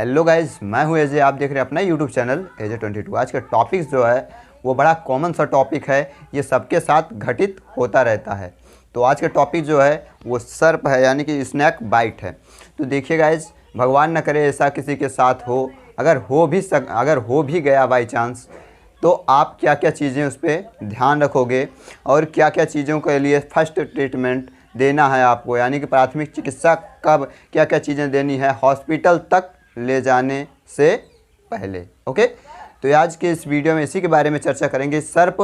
Hello guys, मैं हूं एजे। आप देख रहे हैं अपना यूट्यूब चैनल AJ22। आज का टॉपिक जो है वो बड़ा कॉमन सा टॉपिक है, ये सबके साथ घटित होता रहता है। तो आज का टॉपिक जो है वो सर्प है, यानी कि स्नैक बाइट है। तो देखिए गाइज, भगवान न करे ऐसा किसी के साथ हो। अगर हो भी गया बाई चांस, तो आप क्या क्या चीज़ें उस पर ध्यान रखोगे और क्या क्या चीज़ों के लिए फर्स्ट ट्रीटमेंट देना है आपको, यानी कि प्राथमिक चिकित्सा कब क्या क्या चीज़ें देनी है हॉस्पिटल तक ले जाने से पहले। ओके, तो आज के इस वीडियो में इसी के बारे में चर्चा करेंगे। सर्प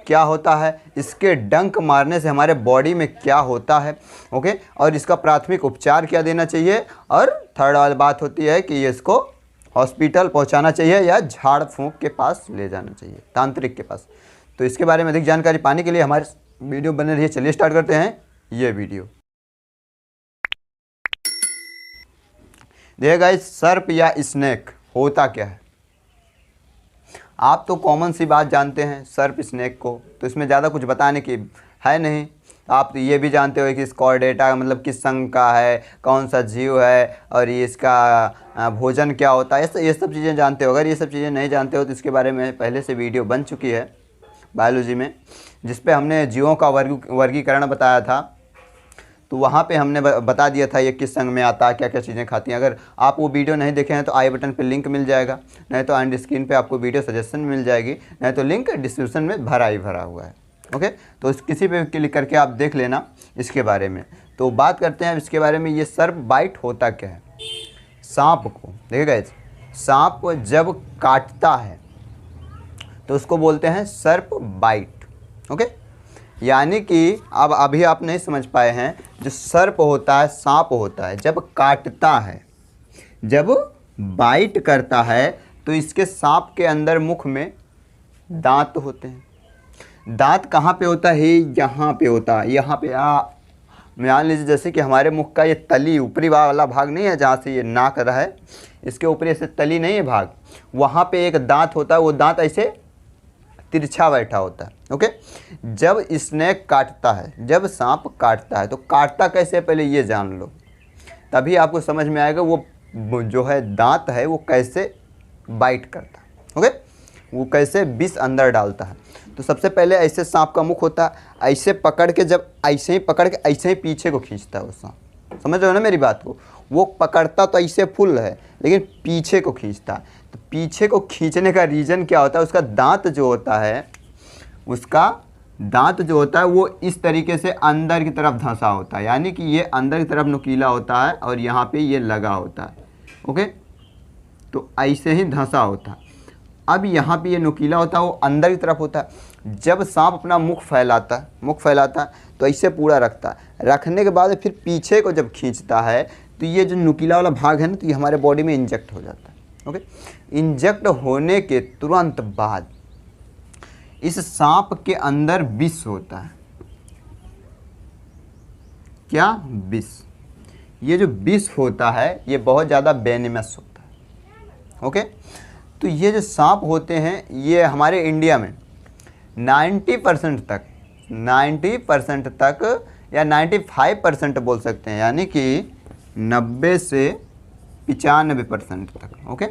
क्या होता है, इसके डंक मारने से हमारे बॉडी में क्या होता है, ओके, और इसका प्राथमिक उपचार क्या देना चाहिए, और थर्ड वाली बात होती है कि ये इसको हॉस्पिटल पहुंचाना चाहिए या झाड़ फूंक के पास ले जाना चाहिए, तांत्रिक के पास। तो इसके बारे में अधिक जानकारी पाने के लिए हमारे वीडियो बने रहिए। चलिए स्टार्ट करते हैं ये वीडियो। देखिए गाइस, सर्प या स्नेक होता क्या है, आप तो कॉमन सी बात जानते हैं सर्प स्नेक को, तो इसमें ज़्यादा कुछ बताने की है नहीं। आप तो ये भी जानते हो कि स्कॉर्डेटा मतलब किस संघ का है, कौन सा जीव है, और ये इसका भोजन क्या होता है, ये सब चीज़ें जानते हो। अगर ये सब चीज़ें नहीं जानते हो तो इसके बारे में पहले से वीडियो बन चुकी है बायोलॉजी में, जिस पे हमने जीवों का वर्गीकरण बताया था। तो वहाँ पे हमने बता दिया था ये किस संघ में आता है, क्या क्या चीज़ें खाती हैं। अगर आप वो वीडियो नहीं देखे हैं तो आई बटन पे लिंक मिल जाएगा, नहीं तो एंड स्क्रीन पे आपको वीडियो सजेशन मिल जाएगी, नहीं तो लिंक डिस्क्रिप्शन में भरा हुआ है। ओके, तो किसी पे क्लिक करके आप देख लेना इसके बारे में। तो बात करते हैं इसके बारे में, ये सर्प बाइट होता क्या है। सांप को देखिएगा, सांप जब काटता है तो उसको बोलते हैं सर्प बाइट। ओके, यानी कि अब अभी आप नहीं समझ पाए हैं, जो सर्प होता है, सांप होता है, जब काटता है, जब बाइट करता है, तो इसके सांप के अंदर मुख में दांत होते हैं। दांत कहाँ पे होता है, यहाँ पे होता है, यहाँ पे मान लीजिए जैसे कि हमारे मुख का ये तली ऊपरी वाला भाग नहीं है, जहाँ से ये नाक रहा है, इसके ऊपर ऐसे तली नहीं है भाग, वहाँ पे एक दांत होता है। वो दांत ऐसे तिरछा बैठा होता है। ओके, जब स्नेक काटता है, जब सांप काटता है, तो काटता कैसे पहले ये जान लो, तभी आपको समझ में आएगा वो जो है दांत है वो कैसे बाइट करता है। ओके, वो कैसे विष अंदर डालता है। तो सबसे पहले ऐसे सांप का मुख होता है, ऐसे पकड़ के, जब ऐसे ही पकड़ के ऐसे ही पीछे को खींचता है वो सांप। समझ रहे हो ना मेरी बात को, वो पकड़ता तो ऐसे फुल है, लेकिन पीछे को खींचता है। तो पीछे को खींचने का रीज़न क्या होता है, उसका दांत जो होता है, उसका दांत जो होता है वो इस तरीके से अंदर की तरफ धंसा होता है, यानी कि ये अंदर की तरफ नुकीला होता है और यहाँ पे ये लगा होता है। ओके, तो ऐसे ही धंसा होता है। अब यहाँ पे ये नुकीला होता है, वो अंदर की तरफ होता है। जब सांप अपना मुख फैलाता है तो ऐसे पूरा रखता है। रखने के बाद फिर पीछे को जब खींचता है तो ये जो नुकीला वाला भाग है ना, तो ये हमारे बॉडी में इंजेक्ट हो जाता है। ओके, इंजेक्ट होने के तुरंत बाद इस सांप के अंदर विष होता है। क्या विष, ये जो विष होता है ये बहुत ज़्यादा वेनेमस होता है। ओके, तो ये जो सांप होते हैं ये हमारे इंडिया में 90% तक या 95% बोल सकते हैं, यानी कि 90 से 95% तक ओके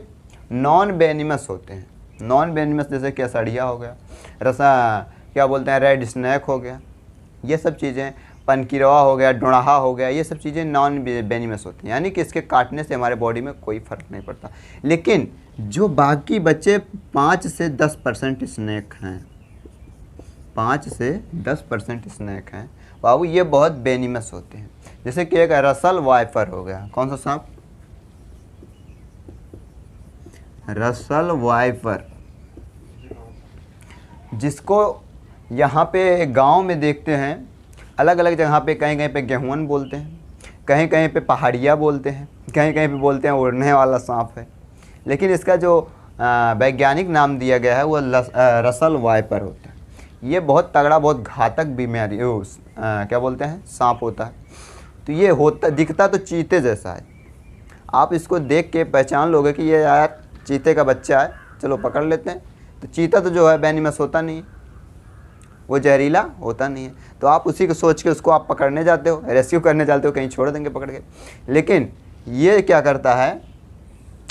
नॉन वेनिमस होते हैं। नॉन वेनिमस जैसे कि असड़िया हो गया, क्या बोलते हैं, रेड स्नैक हो गया, ये सब चीज़ें, पनकिरवा हो गया, डोड़ाहा हो गया, ये सब चीज़ें नॉन वेनिमस होती हैं, यानी कि इसके काटने से हमारे बॉडी में कोई फ़र्क नहीं पड़ता। लेकिन जो बाकी बचे 5 से 10% स्नैक हैं, 5 से 10% स्नैक हैं बाबू, ये बहुत वेनिमस होते हैं। जैसे कि एक रसल वाइपर हो गया, कौन सा सांप, रसल वाइपर, जिसको यहाँ पे गांव में देखते हैं, अलग अलग जगह पे, कहीं कहीं पे गेहून बोलते हैं, कहीं कहीं पे पहाड़िया बोलते हैं, कहीं कहीं पे बोलते हैं उड़ने वाला सांप है, लेकिन इसका जो वैज्ञानिक नाम दिया गया है वो रसल वाइपर होता है। ये बहुत तगड़ा, बहुत घातक बीमारी क्या बोलते हैं, सांप होता है। तो ये दिखता तो चीते जैसा है, आप इसको देख के पहचान लोगे कि ये यार चीते का बच्चा है, चलो पकड़ लेते हैं। तो चीता तो जो है वेनिमस होता नहीं है, वो जहरीला होता नहीं है, तो आप उसी को सोच के उसको आप पकड़ने जाते हो, रेस्क्यू करने जाते हो, कहीं छोड़ देंगे पकड़ के। लेकिन ये क्या करता है,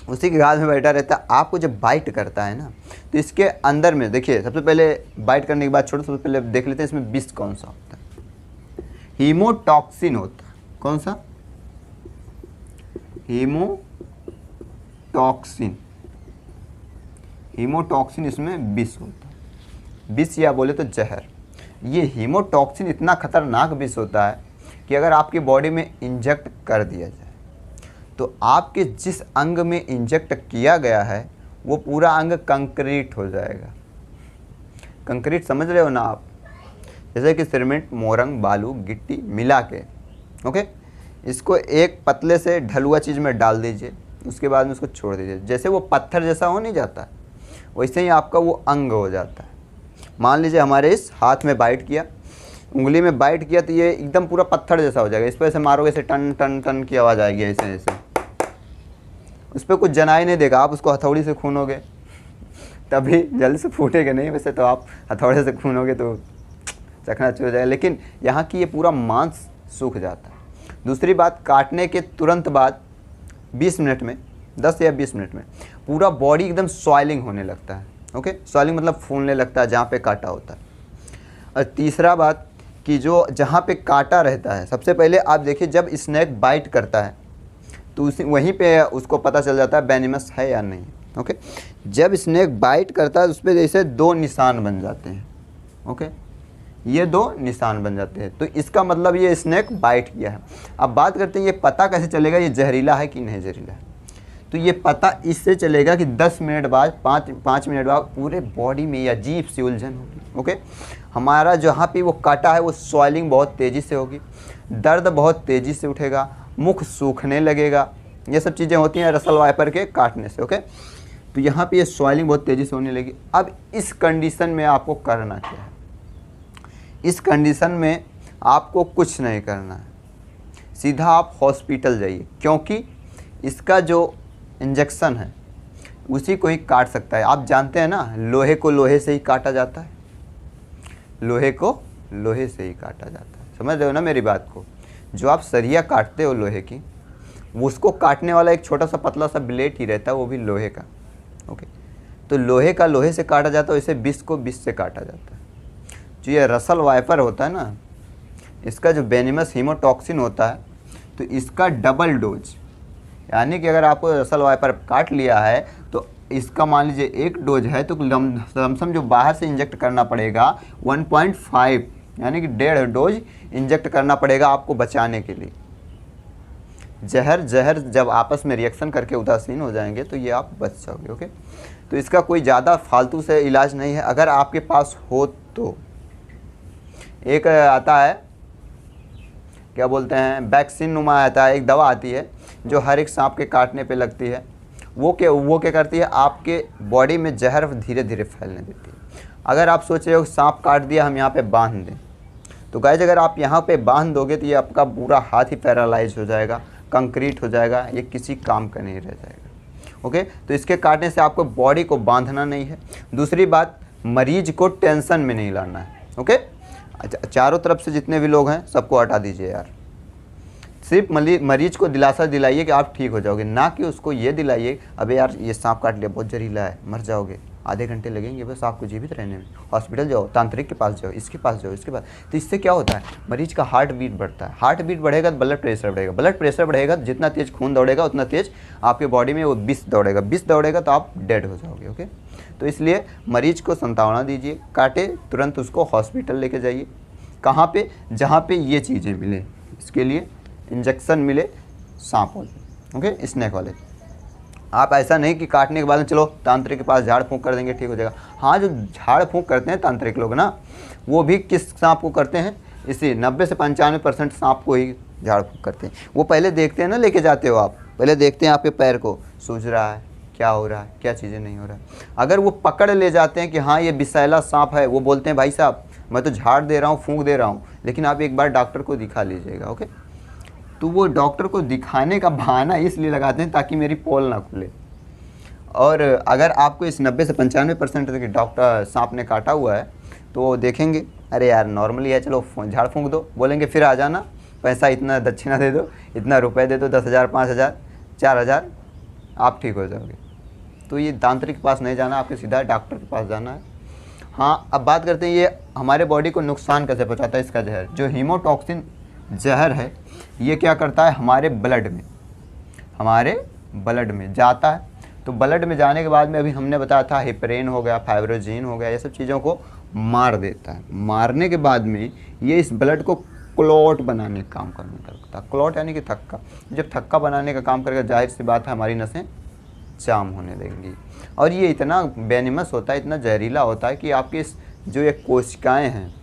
उसी के घास में बैठा रहता है। आपको जब बाइट करता है ना, तो इसके अंदर में देखिए, सबसे पहले बाइट करने के बाद छोड़ो, सबसे पहले देख लेते हैं इसमें विष कौन सा होता है। हीमोटॉक्सिन होता है। कौन सा? हीमोटॉक्सिन। हीमोटॉक्सिन इसमें विष होता है, विष या बोले तो जहर। ये हीमोटॉक्सिन इतना खतरनाक विष होता है कि अगर आपकी बॉडी में इंजेक्ट कर दिया जाए तो आपके जिस अंग में इंजेक्ट किया गया है वो पूरा अंग कंक्रीट हो जाएगा। कंक्रीट समझ रहे हो ना आप? जैसे कि सीमेंट, मोरंग, बालू, गिट्टी मिला के, ओके, इसको एक पतले से ढलुआ चीज़ में डाल दीजिए, उसके बाद में उसको छोड़ दीजिए, जैसे वो पत्थर जैसा हो नहीं जाता, वैसे ही आपका वो अंग हो जाता है। मान लीजिए हमारे इस हाथ में बाइट किया, उंगली में बाइट किया, तो ये एकदम पूरा पत्थर जैसा हो जाएगा। इस पर ऐसे मारोगे, ऐसे टन टन टन की आवाज़ आएगी, ऐसे ऐसे। उस पर कुछ जनाई नहीं देगा। आप उसको हथौड़ी से खूनोगे तभी जल्दी से फूटेगा नहीं, वैसे तो आप हथौड़े से खूनोगे तो चकनाचूर हो जाएगा, लेकिन यहाँ की ये पूरा मांस सूख जाता है। दूसरी बात, काटने के तुरंत बाद 20 मिनट में, 10 या 20 मिनट में पूरा बॉडी एकदम स्वेलिंग होने लगता है। ओके, स्वेलिंग मतलब फूलने लगता है जहाँ पे काटा होता है। और तीसरा बात कि जो जहाँ पे काटा रहता है, सबसे पहले आप देखिए जब स्नेक बाइट करता है तो उसी वहीं पे उसको पता चल जाता है वेनेमस है या नहीं। ओके, जब स्नेक बाइट करता है उस पर जैसे 2 निशान बन जाते हैं। ओके, ये 2 निशान बन जाते हैं, तो इसका मतलब ये स्नेक बाइट किया है। अब बात करते हैं ये पता कैसे चलेगा ये जहरीला है कि नहीं जहरीला है। तो ये पता इससे चलेगा कि 10 मिनट बाद, 5 मिनट बाद पूरे बॉडी में अजीब सी उलझन होगी। ओके, हमारा जहाँ पे वो काटा है वो स्वेलिंग बहुत तेज़ी से होगी, दर्द बहुत तेज़ी से उठेगा, मुख सूखने लगेगा। ये सब चीज़ें होती हैं रसल वाइपर के काटने से। ओके, तो यहाँ पे ये स्वेलिंग बहुत तेज़ी से होने लगी। अब इस कंडीशन में आपको करना क्या है? इस कंडीशन में आपको कुछ नहीं करना है, सीधा आप हॉस्पिटल जाइए, क्योंकि इसका जो इंजेक्शन है उसी को ही काट सकता है। आप जानते हैं ना, लोहे को लोहे से ही काटा जाता है, लोहे को लोहे से ही काटा जाता है। समझ रहे हो ना मेरी बात को? जो आप सरिया काटते हो लोहे की, उसको काटने वाला एक छोटा सा पतला सा ब्लेड ही रहता है, वो भी लोहे का। ओके, तो लोहे का लोहे से काटा जाता है, वैसे विष को विष से काटा जाता है। जो ये रसल वाइपर होता है ना, इसका जो वेनेमस हीमोटॉक्सिन होता है, तो इसका डबल डोज, यानी कि अगर आपको रसल वाइपर काट लिया है तो इसका मान लीजिए 1 डोज है तो लमसम जो बाहर से इंजेक्ट करना पड़ेगा 1.5, यानी कि 1.5 डोज इंजेक्ट करना पड़ेगा आपको बचाने के लिए। जहर जब आपस में रिएक्शन करके उदासीन हो जाएंगे तो ये आप बच जाओगे। ओके, तो इसका कोई ज़्यादा फालतू से इलाज नहीं है। अगर आपके पास हो तो एक आता है, क्या बोलते हैं, वैक्सीन नुमा आता है, एक दवा आती है जो हर एक सांप के काटने पे लगती है। वो क्या करती है, आपके बॉडी में जहर धीरे धीरे फैलने देती है। अगर आप सोच रहे हो सांप काट दिया हम यहाँ पे बांध दें, तो गाइस अगर आप यहाँ पे बांध दोगे तो ये आपका पूरा हाथ ही पैरालाइज हो जाएगा, कंक्रीट हो जाएगा, ये किसी काम का नहीं रह जाएगा। ओके, तो इसके काटने से आपको बॉडी को बांधना नहीं है। दूसरी बात, मरीज को टेंशन में नहीं लाना है। ओके, चारों तरफ से जितने भी लोग हैं सबको हटा दीजिए यार। सिर्फ मरीज को दिलासा दिलाइए कि आप ठीक हो जाओगे, ना कि उसको ये दिलाइए अबे यार ये सांप काट लिया, बहुत जहरीला है, मर जाओगे, आधे घंटे लगेंगे बस आपको जीवित रहने में, हॉस्पिटल जाओ, तांत्रिक के पास जाओ, इसके पास जाओ, इसके पास। तो इससे क्या होता है, मरीज का हार्ट बीट बढ़ता है, हार्ट बीट बढ़ेगा तो ब्लड प्रेशर बढ़ेगा, ब्लड प्रेशर बढ़ेगा, जितना तेज खून दौड़ेगा उतना तेज आपके बॉडी में वो विष दौड़ेगा, विष दौड़ेगा तो आप डेड हो जाओगे। ओके, तो इसलिए मरीज को सांत्वना दीजिए, काटे तुरंत उसको हॉस्पिटल लेके जाइए। कहाँ पे? जहाँ पे ये चीज़ें मिले, इसके लिए इंजेक्शन मिले सांप वाले, ओके, स्नेक वाले। आप ऐसा नहीं कि काटने के बाद में चलो तांत्रिक के पास झाड़ फूंक कर देंगे ठीक हो जाएगा। हाँ, जो झाड़ फूंक करते हैं तांत्रिक लोग ना, वो भी किस सांप को करते हैं, इसी 90 से 95% सांप को ही झाड़ फूंक करते हैं। वो पहले देखते हैं ना, लेके जाते हो आप, पहले देखते हैं आपके पैर को सूज रहा है, क्या हो रहा है, क्या चीज़ें नहीं हो रहा है। अगर वो पकड़ ले जाते हैं कि हाँ ये विषैला सांप है, वो बोलते हैं भाई साहब मैं तो झाड़ दे रहा हूँ, फूंक दे रहा हूँ, लेकिन आप एक बार डॉक्टर को दिखा लीजिएगा। ओके, तो वो डॉक्टर को दिखाने का बहाना इसलिए लगाते हैं ताकि मेरी पोल ना खुले। और अगर आपको इस 90 से 95% कि डॉक्टर सांप ने काटा हुआ है तो वो देखेंगे अरे यार नॉर्मली है, चलो झाड़ फूंक दो, बोलेंगे फिर आ जाना, पैसा इतना दक्षिणा दे दो, इतना रुपए दे दो, 10,000, 5,000, 4,000, आप ठीक हो जाओगे। तो ये तांत्रिक के पास नहीं जाना, आपको सीधा डॉक्टर के पास जाना है। हाँ, अब बात करते हैं ये हमारे बॉडी को नुकसान कैसे पहुँचाता है इसका जहर। जो हीमोटॉक्सिन जहर है ये क्या करता है, हमारे ब्लड में जाता है। तो ब्लड में जाने के बाद में अभी हमने बताया था हेपरेन हो गया, फाइब्रोजीन हो गया, ये सब चीज़ों को मार देता है। मारने के बाद में ये इस ब्लड को क्लॉट बनाने का काम करने लगता है। क्लॉट यानी कि थक्का। जब थक्का बनाने का काम करेगा, जाहिर सी बात है हमारी नसें जाम होने लगेंगी। और ये इतना वेनिमस होता है, इतना जहरीला होता है कि आपके जो ये कोशिकाएँ हैं,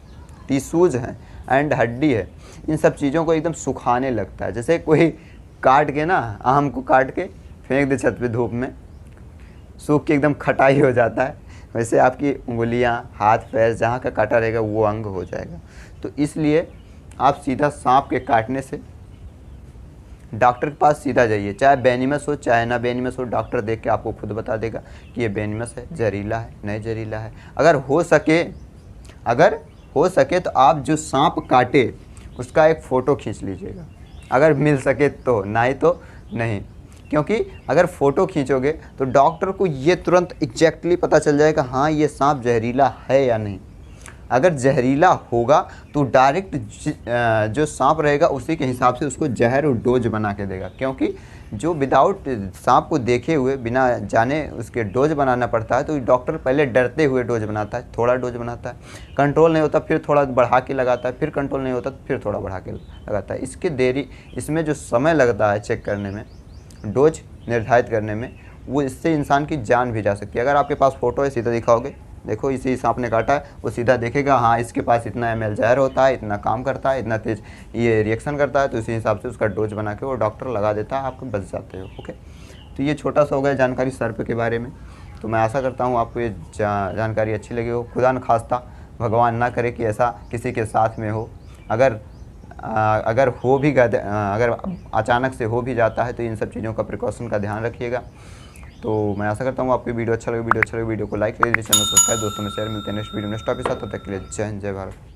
टिश्यूज़ हैं एंड हड्डी है, इन सब चीज़ों को एकदम सुखाने लगता है। जैसे कोई काट के ना, आम को काट के फेंक दे छत पे धूप में, सूख के एकदम खटाई हो जाता है, वैसे आपकी उंगलियां, हाथ पैर जहाँ का काटा रहेगा वो अंग हो जाएगा। तो इसलिए आप सीधा सांप के काटने से डॉक्टर के पास सीधा जाइए, चाहे वेनिमस हो चाहे ना वेनिमस हो। डॉक्टर देख के आपको खुद बता देगा कि ये वेनिमस है, जहरीला है, नहीं जहरीला है। अगर हो सके तो आप जो सांप काटे उसका एक फ़ोटो खींच लीजिएगा, अगर मिल सके तो, नहीं तो नहीं। क्योंकि अगर फ़ोटो खींचोगे तो डॉक्टर को ये तुरंत एग्जैक्टली पता चल जाएगा हाँ ये सांप जहरीला है या नहीं। अगर जहरीला होगा तो डायरेक्ट जो सांप रहेगा उसी के हिसाब से उसको जहर और डोज बना के देगा। क्योंकि जो विदाउट सांप को देखे हुए बिना जाने उसके डोज बनाना पड़ता है, तो डॉक्टर पहले डरते हुए डोज बनाता है, थोड़ा डोज बनाता है, कंट्रोल नहीं होता फिर थोड़ा बढ़ा के लगाता है, फिर कंट्रोल नहीं होता फिर थोड़ा बढ़ा के लगाता है। इसमें जो समय लगता है चेक करने में, डोज निर्धारित करने में, वो इससे इंसान की जान भी जा सकती है। अगर आपके पास फ़ोटो है, सीधा दिखाओगे, देखो इसी सांप ने काटा है, वो सीधा देखेगा हाँ इसके पास इतना ml जहर होता है, इतना काम करता है, इतना तेज ये रिएक्शन करता है, तो इसी हिसाब से उसका डोज बना के वो डॉक्टर लगा देता है, आपको बच जाते हो। ओके, तो ये छोटा सा हो गया जानकारी सर्प के बारे में। तो मैं आशा करता हूँ आपको ये जानकारी अच्छी लगी हो। खुदा न खास्ता, भगवान ना करे कि ऐसा किसी के साथ में हो। अगर अचानक से हो भी जाता है तो इन सब चीज़ों का प्रिकॉशन का ध्यान रखिएगा। तो मैं आशा करता हूँ आपको वीडियो अच्छा लगे। वीडियो को लाइक कीजिए, चैनल सब्सक्राइब, दोस्तों में शेयर। मिलते हैं नेक्स्ट वीडियो नेक्स्ट टॉपिक के साथ। तब तक के लिए जय हिंद, जय भारत।